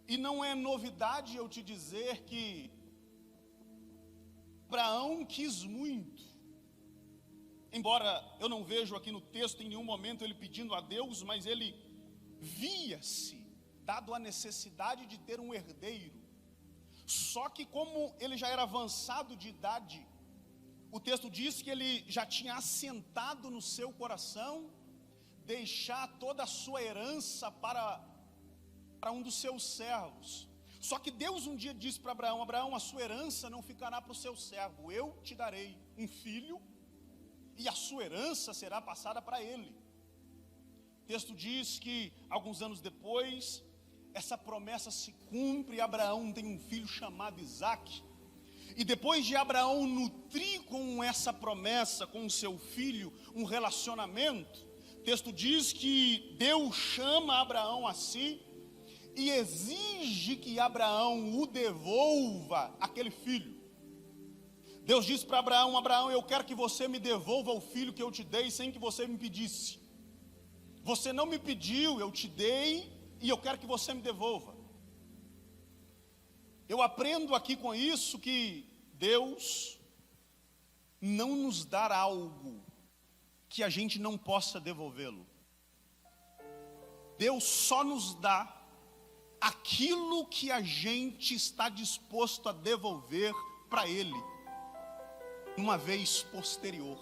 E não é novidade eu te dizer que Abraão quis muito. Embora eu não vejo aqui no texto em nenhum momento ele pedindo a Deus, mas ele via-se, dado a necessidade de ter um herdeiro. Só que como ele já era avançado de idade, o texto diz que ele já tinha assentado no seu coração deixar toda a sua herança para um dos seus servos. Só que Deus um dia disse para Abraão: Abraão, a sua herança não ficará para o seu servo, eu te darei um filho e a sua herança será passada para ele. O texto diz que alguns anos depois essa promessa se cumpre e Abraão tem um filho chamado Isaque. E depois de Abraão nutrir com essa promessa, com o seu filho, um relacionamento, o texto diz que Deus chama Abraão a si e exige que Abraão o devolva aquele filho. Deus diz para Abraão: Abraão, eu quero que você me devolva o filho que eu te dei sem que você me pedisse. Você não me pediu, eu te dei e eu quero que você me devolva. Eu aprendo aqui com isso que Deus não nos dá algo que a gente não possa devolvê-lo. Deus só nos dá aquilo que a gente está disposto a devolver para Ele, uma vez posterior.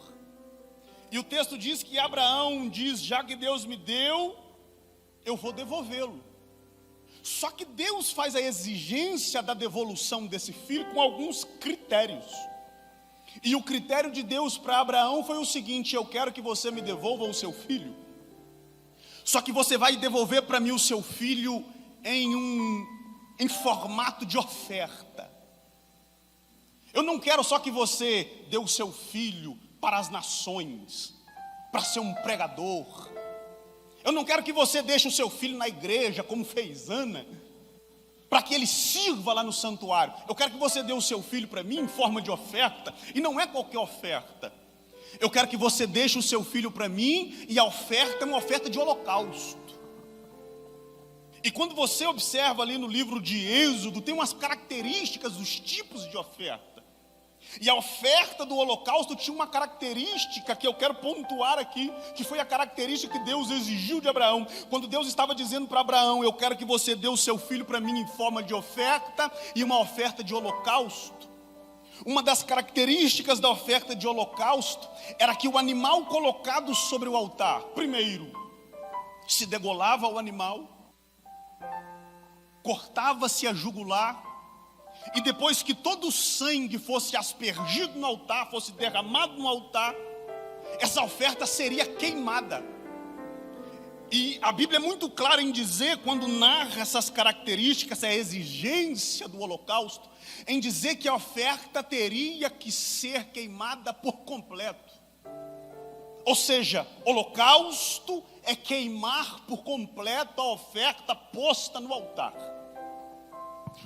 E o texto diz que Abraão diz: já que Deus me deu, eu vou devolvê-lo. Só que Deus faz a exigência da devolução desse filho com alguns critérios. E o critério de Deus para Abraão foi o seguinte: eu quero que você me devolva o seu filho. Só que você vai devolver para mim o seu filho em formato de oferta. Eu não quero só que você dê o seu filho para as nações, para ser um pregador. Eu não quero que você deixe o seu filho na igreja, como fez Ana, para que ele sirva lá no santuário. Eu quero que você dê o seu filho para mim em forma de oferta, e não é qualquer oferta. Eu quero que você deixe o seu filho para mim, e a oferta é uma oferta de holocausto. E quando você observa ali no livro de Êxodo, tem umas características dos tipos de oferta. E a oferta do holocausto tinha uma característica que eu quero pontuar aqui, que foi a característica que Deus exigiu de Abraão. Quando Deus estava dizendo para Abraão: eu quero que você dê o seu filho para mim em forma de oferta e uma oferta de holocausto. Uma das características da oferta de holocausto era que o animal colocado sobre o altar, primeiro, se degolava o animal, cortava-se a jugular, e depois que todo o sangue fosse aspergido no altar, fosse derramado no altar, essa oferta seria queimada. E a Bíblia é muito clara em dizer, quando narra essas características, essa exigência do holocausto, em dizer que a oferta teria que ser queimada por completo. Ou seja, holocausto é queimar por completo a oferta posta no altar.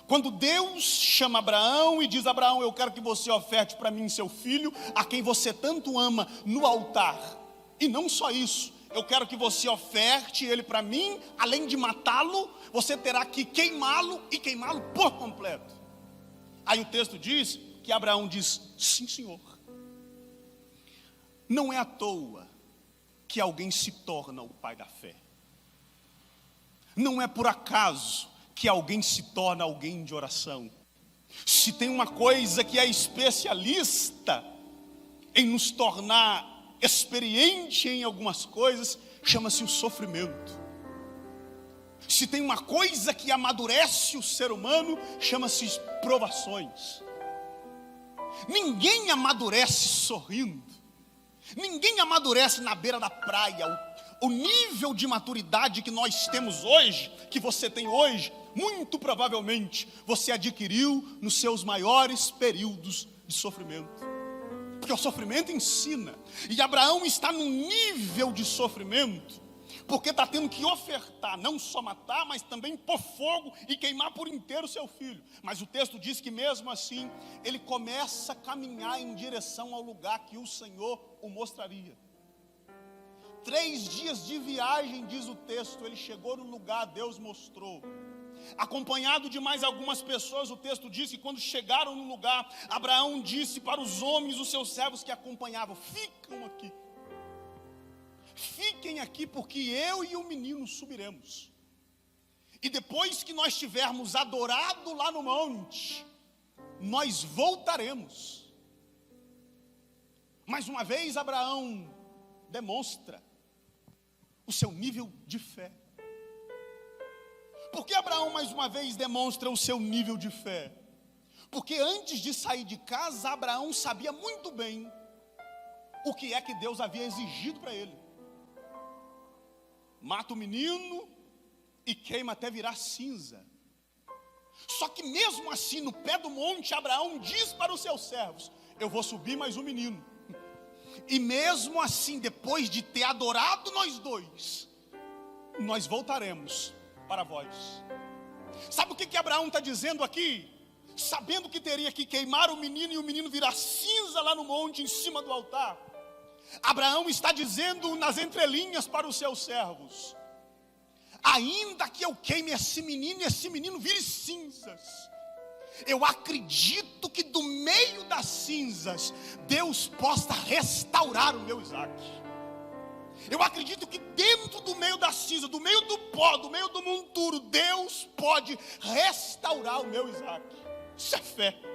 Quando Deus chama Abraão e diz: Abraão, eu quero que você oferte para mim seu filho, a quem você tanto ama, no altar. E não só isso, eu quero que você oferte ele para mim, além de matá-lo, você terá que queimá-lo e queimá-lo por completo. Aí o texto diz que Abraão diz: sim, Senhor. Não é à toa que alguém se torna o pai da fé. Não é por acaso que alguém se torna alguém de oração. Se tem uma coisa que é especialista em nos tornar experiente em algumas coisas, chama-se o sofrimento. Se tem uma coisa que amadurece o ser humano, chama-se provações. Ninguém amadurece sorrindo. Ninguém amadurece na beira da praia. O nível de maturidade que nós temos hoje, que você tem hoje, muito provavelmente você adquiriu nos seus maiores períodos de sofrimento. Porque o sofrimento ensina. E Abraão está num nível de sofrimento, porque está tendo que ofertar, não só matar, mas também pôr fogo e queimar por inteiro seu filho. Mas o texto diz que mesmo assim, ele começa a caminhar em direção ao lugar que o Senhor o mostraria. 3 dias de viagem, diz o texto, ele chegou no lugar, Deus mostrou. Acompanhado de mais algumas pessoas, o texto diz que quando chegaram no lugar, Abraão disse para os homens, os seus servos que acompanhavam: fiquem aqui, porque eu e o menino subiremos. E depois que nós tivermos adorado lá no monte, nós voltaremos. Mais uma vez, Abraão demonstra o seu nível de fé. Por que Abraão mais uma vez demonstra o seu nível de fé? Porque antes de sair de casa, Abraão sabia muito bem o que é que Deus havia exigido para ele. Mata o menino e queima até virar cinza. Só que mesmo assim, no pé do monte, Abraão diz para os seus servos: eu vou subir mais um menino. E mesmo assim, depois de ter adorado nós dois, nós voltaremos para vós. Sabe o que Abraão está dizendo aqui? Sabendo que teria que queimar o menino e o menino virar cinza lá no monte, em cima do altar, Abraão está dizendo nas entrelinhas para os seus servos: ainda que eu queime esse menino e esse menino vire cinzas, eu acredito que do meio das cinzas Deus possa restaurar o meu Isaac. Eu acredito que dentro do meio da cinza, do meio do pó, do meio do monturo, Deus pode restaurar o meu Isaac. Isso é fé.